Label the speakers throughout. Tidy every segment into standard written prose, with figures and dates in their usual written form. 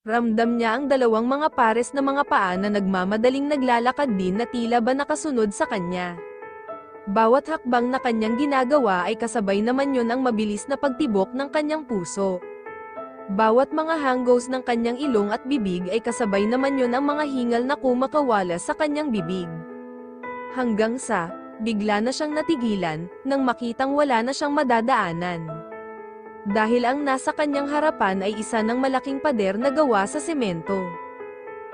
Speaker 1: Ramdam niya ang dalawang mga pares na mga paa na nagmamadaling naglalakad din na tila ba nakasunod sa kanya. Bawat hakbang na kanyang ginagawa ay kasabay naman yun ang mabilis na pagtibok ng kanyang puso. Bawat mga hangos ng kanyang ilong at bibig ay kasabay naman yun ang mga hingal na kumakawala sa kanyang bibig. Hanggang sa, bigla na siyang natigilan, nang makitang wala na siyang madadaanan. Dahil ang nasa kanyang harapan ay isa ng malaking pader na gawa sa semento.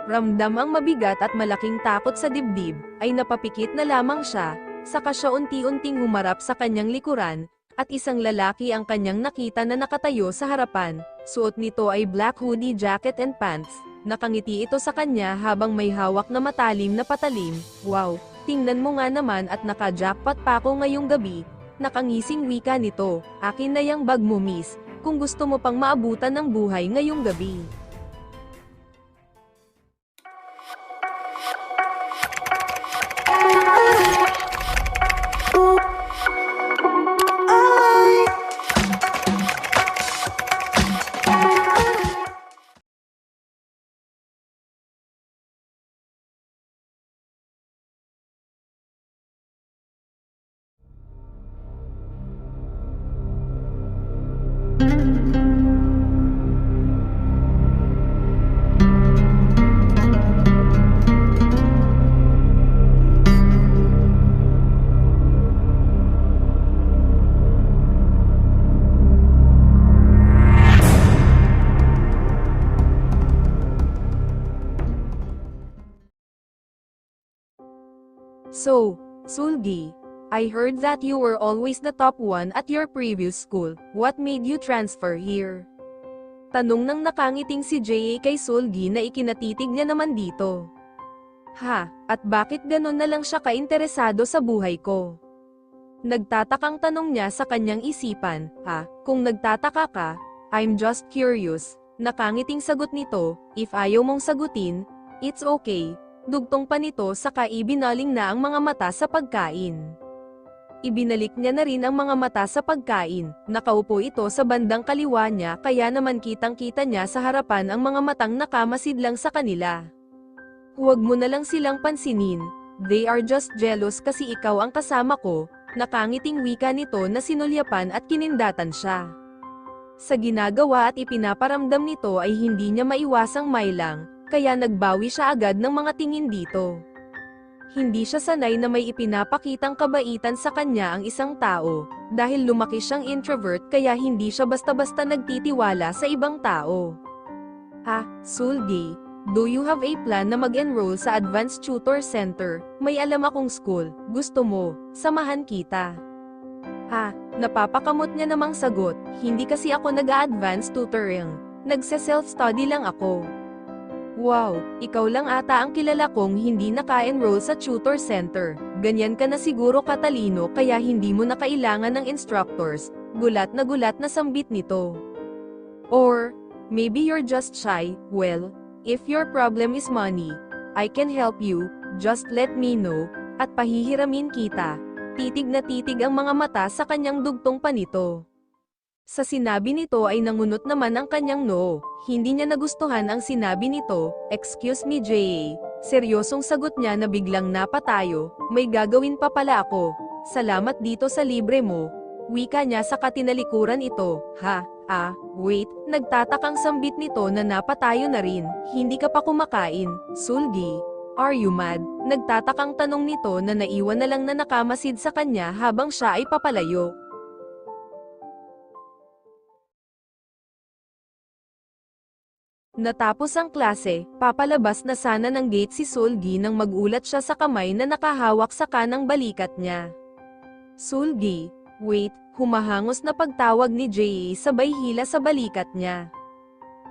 Speaker 1: Ramdam ang mabigat at malaking takot sa dibdib, ay napapikit na lamang siya, saka siya unti-unting humarap sa kanyang likuran, at isang lalaki ang kanyang nakita na nakatayo sa harapan. Suot nito ay black hoodie jacket and pants, nakangiti ito sa kanya habang may hawak na matalim na patalim. Wow, tingnan mo nga naman at naka-jackpot pa ako ngayong gabi. Nakangising wika nito, akin na yang bag mo miss, kung gusto mo pang maabutan ng buhay ngayong gabi. So, Sulgi, I heard that you were always the top one at your previous school. What made you transfer here? Tanong ng nakangiting si J.A. kay Sulgi na ikinatitig niya naman dito. Ha, at bakit ganon na lang siya kainteresado sa buhay ko? Nagtatakang tanong niya sa kanyang isipan. Ha, kung nagtataka ka, I'm just curious. Nakangiting sagot nito, if ayaw mong sagutin, it's okay. Dugtong pa nito saka ibinaling na ang mga mata sa pagkain. Ibinalik niya na rin ang mga mata sa pagkain. Nakaupo ito sa bandang kaliwa niya kaya naman kitang-kita niya sa harapan ang mga matang nakamasid lang sa kanila. Huwag mo na lang silang pansinin. They are just jealous kasi ikaw ang kasama ko. Nakangiting wika nito na sinulyapan at kinindatan siya. Sa ginagawa at ipinaparamdam nito ay hindi niya maiwasang mailang, kaya nagbawi siya agad ng mga tingin dito. Hindi siya sanay na may ipinapakitang kabaitan sa kanya ang isang tao, dahil lumaki siyang introvert kaya hindi siya basta-basta nagtitiwala sa ibang tao. Sulgi, do you have a plan na mag-enroll sa Advanced Tutor Center? May alam akong school, gusto mo, samahan kita. Napapakamot niya namang sagot, hindi kasi ako nag-a-advanced tutoring, nagse-self-study lang ako. Wow, ikaw lang ata ang kilala kong hindi naka-enroll sa tutor center. Ganyan ka na siguro katalino kaya hindi mo na kailangan ng instructors. Gulat na sambit nito. Or, maybe you're just shy. Well, if your problem is money, I can help you, just let me know, at pahihiramin kita. Titig na titig ang mga mata sa kanyang dugtong pa nito. Sa sinabi nito ay nangunot naman ang kanyang noo. Hindi niya nagustuhan ang sinabi nito. Excuse me J.A. Seryosong sagot niya na biglang napatayo. May gagawin pa pala ako. Salamat dito sa libre mo. Wika niya sa katinalikuran ito. Wait. Nagtatakang sambit nito na napatayo na rin. Hindi ka pa kumakain, Sulgi. Are you mad? Nagtatakang tanong nito na naiwan na lang na nakamasid sa kanya habang siya ay papalayo. Natapos ang klase, papalabas na sana ng gate si Sulgi nang magulat siya sa kamay na nakahawak sa kanang balikat niya. Sulgi, wait, humahangos na pagtawag ni J.A. sabay hila sa balikat niya.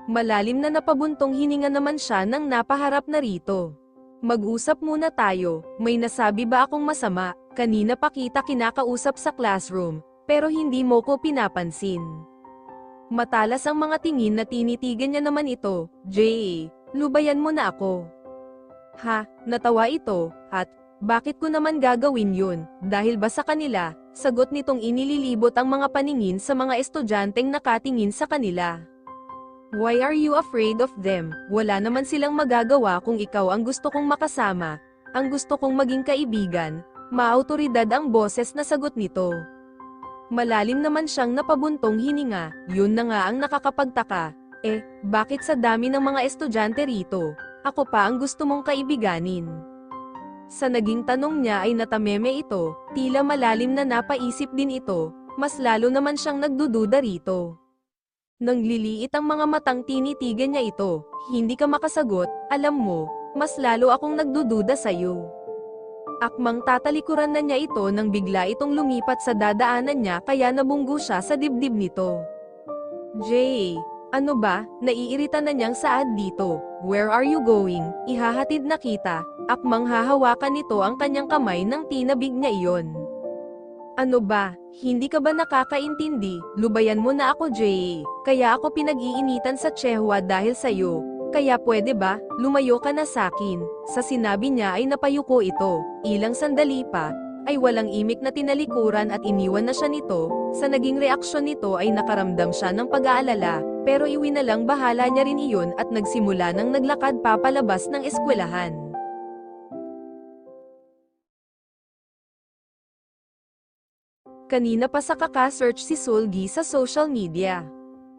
Speaker 1: Malalim na napabuntong hininga naman siya nang napaharap na rito. Mag-usap muna tayo, may nasabi ba akong masama? Kanina pa kita kinakausap sa classroom, pero hindi mo ko pinapansin. Matalas ang mga tingin na tinitigan niya naman ito. J.A., lubayan mo na ako. Natawa ito, at, bakit ko naman gagawin yun, dahil ba sa kanila? Sagot nitong inililibot ang mga paningin sa mga estudyanteng nakatingin sa kanila. Why are you afraid of them? Wala naman silang magagawa kung ikaw ang gusto kong makasama, ang gusto kong maging kaibigan, maautoridad ang boses na sagot nito. Malalim naman siyang napabuntong hininga, yun na nga ang nakakapagtaka. Bakit sa dami ng mga estudyante rito, ako pa ang gusto mong kaibiganin? Sa naging tanong niya ay natameme ito, tila malalim na napaisip din ito, mas lalo naman siyang nagdududa rito. Nang liliit ang mga matang tinitigan niya ito, hindi ka makasagot, alam mo, mas lalo akong nagdududa sa'yo. Akmang tatalikuran na niya ito nang bigla itong lumipat sa dadaanan niya kaya nabunggo siya sa dibdib nito. Jay, ano ba, naiirita na niyang saad dito, where are you going, ihahatid na kita, akmang hahawakan nito ang kanyang kamay nang tinabig niya iyon. Ano ba, hindi ka ba nakakaintindi, lubayan mo na ako Jay, kaya ako pinag-iinitan sa Chehwa dahil sa'yo, kaya pwede ba, lumayo ka na sakin, sa sinabi niya ay napayuko ito, ilang sandali pa, ay walang imik na tinalikuran at iniwan na siya nito, sa naging reaksyon nito ay nakaramdam siya ng pag-aalala, pero iwinalang bahala niya rin iyon at nagsimula ng naglakad papalabas ng eskwelahan. Kanina pa sa kaka-search si Sulgi sa social media.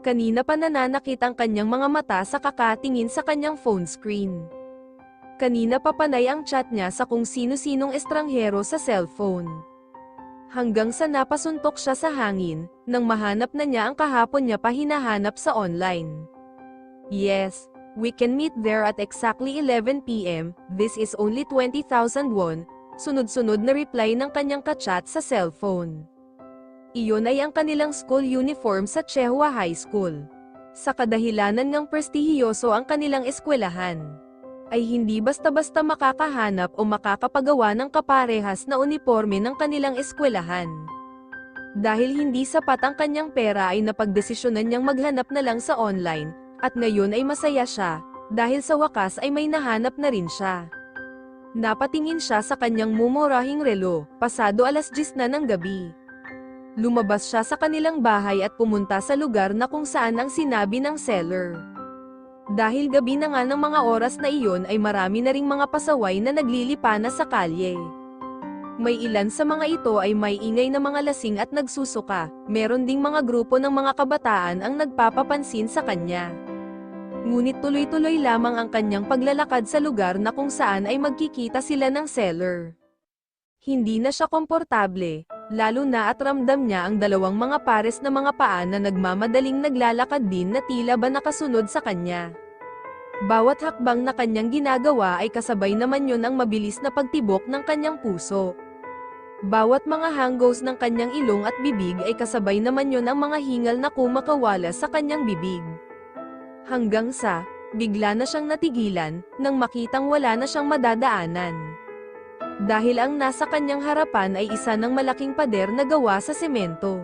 Speaker 1: Kanina pa nananakit ang kanyang mga mata sa kakatingin sa kanyang phone screen. Kanina pa panay ang chat niya sa kung sino-sinong estranghero sa cellphone. Hanggang sa napasuntok siya sa hangin, nang mahanap na niya ang kahapon niya pa hinahanap sa online. Yes, we can meet there at exactly 11 PM, this is only 20,000 won, sunod-sunod na reply ng kanyang kachat sa cellphone. Iyon ay ang kanilang school uniform sa Chehwa High School. Sa kadahilanan ngang prestihiyoso ang kanilang eskwelahan, ay hindi basta-basta makakahanap o makakapagawa ng kaparehas na uniforme ng kanilang eskwelahan. Dahil hindi sapat ang kanyang pera ay napagdesisyonan niyang maghanap na lang sa online, at ngayon ay masaya siya, dahil sa wakas ay may nahanap na rin siya. Napatingin siya sa kanyang mumurahing relo, pasado 10:00 na ng gabi. Lumabas siya sa kanilang bahay at pumunta sa lugar na kung saan ang sinabi ng seller. Dahil gabi na nga ng mga oras na iyon ay marami na ring mga pasaway na naglilipana sa kalye. May ilan sa mga ito ay may ingay na mga lasing at nagsusuka, meron ding mga grupo ng mga kabataan ang nagpapapansin sa kanya. Ngunit tuloy-tuloy lamang ang kanyang paglalakad sa lugar na kung saan ay magkikita sila ng seller. Hindi na siya komportable, lalo na at ramdam niya ang dalawang mga pares na mga paa na nagmamadaling naglalakad din na tila ba nakasunod sa kanya. Bawat hakbang na kanyang ginagawa ay kasabay naman yon ang mabilis na pagtibok ng kanyang puso. Bawat mga hanggos ng kanyang ilong at bibig ay kasabay naman yon ang mga hingal na kumakawala sa kanyang bibig. Hanggang sa, bigla na siyang natigilan, nang makitang wala na siyang madadaanan. Dahil ang nasa kanyang harapan ay isa ng malaking pader na gawa sa semento.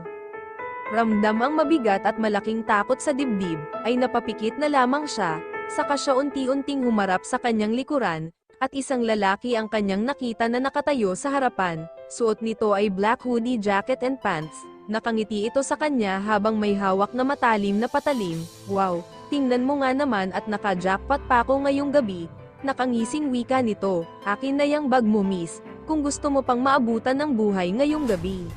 Speaker 1: Ramdam ang mabigat at malaking takot sa dibdib, ay napapikit na lamang siya, saka siya unti-unting humarap sa kanyang likuran, at isang lalaki ang kanyang nakita na nakatayo sa harapan, suot nito ay black hoodie jacket and pants, nakangiti ito sa kanya habang may hawak na matalim na patalim, wow, tingnan mo nga naman at naka-jackpot pa ako ngayong gabi. Nakangising wika nito, akin na yang bag mo miss, kung gusto mo pang maabutan ng buhay ngayong gabi.